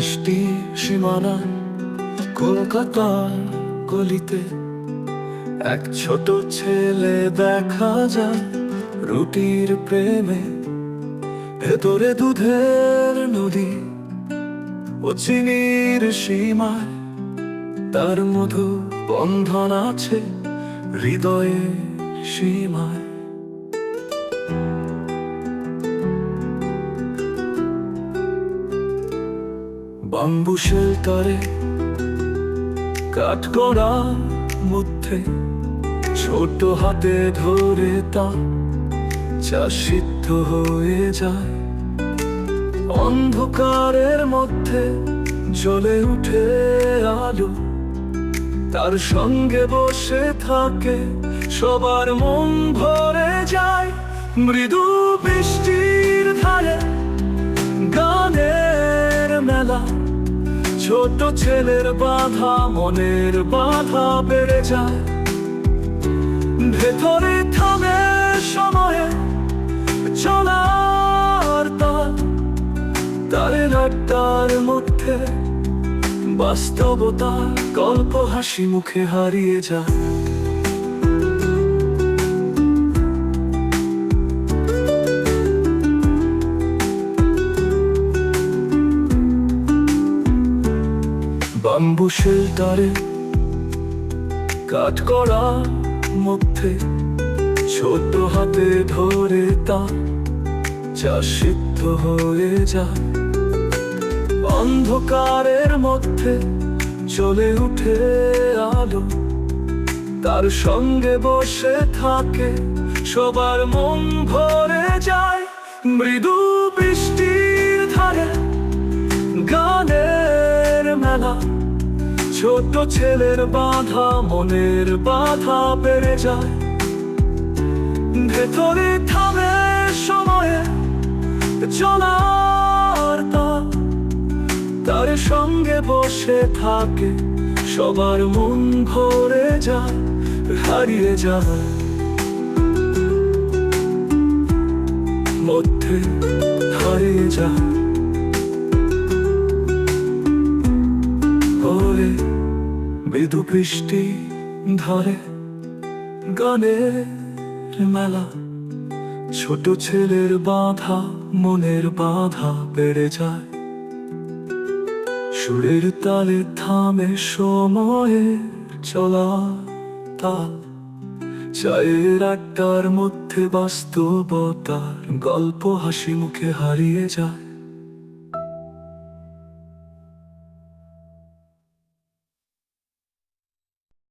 বৃষ্টি সীমানা কলকাতার গলিতে এক ছোট ছেলে দেখা যায় রুটির প্রেমে। ভেতরে দুধের নদী ও চিনির সীমায় তার মধু বন্ধন আছে হৃদয়ে সীমায়। বাম্বু শেল্টারে কাঠগড়ার মধ্যে ছোট হাতে ধরে তা চা সিদ্ধ হয়ে যায়। অন্ধকারের মধ্যে জ্বলে উঠে আলো, তার সঙ্গে বসে থাকে সবার মন ভরে যায়। মৃদু বৃষ্টির ধারে গানের মেলা, ছোট ছেলের বাধা মনের বাধা বেড়ে যায়। ভেতরে থামে সময়ে চলার তাল, তারের আড্ডার মধ্যে বাস্তবতা গল্প হাসি মুখে হারিয়ে যায়। বাম্বু শেল্টারে কাঠগড়ার মধ্যে ছোট হাতে ধরে তা চা সিদ্ধ হয়ে যায়। অন্ধকারের মধ্যে চলে উঠে আলো, তার সঙ্গে বসে থাকে সবার মন ভরে যায়। মৃদু বৃষ্টির ধারে গানের মেলা, ছোট ছেলের বাধা মনের বাধা বেড়ে যায়। ভেতরে থামে সময়ে চলার তাল, তার সঙ্গে বসে থাকে সবার মন ভরে যায়, হারিয়ে যায় মধ্যে হারিয়ে যায়। ওরে মৃদু বৃষ্টি ধরে গানের মেলা, ছোট ছেলের বাধা মনের বাধা বেড়ে যায়। সুরের তালে থামে সময়ের চলা তাল, চায়ের আড্ডার মধ্যে বাস্তবতার গল্প হাসি মুখে হারিয়ে যায়।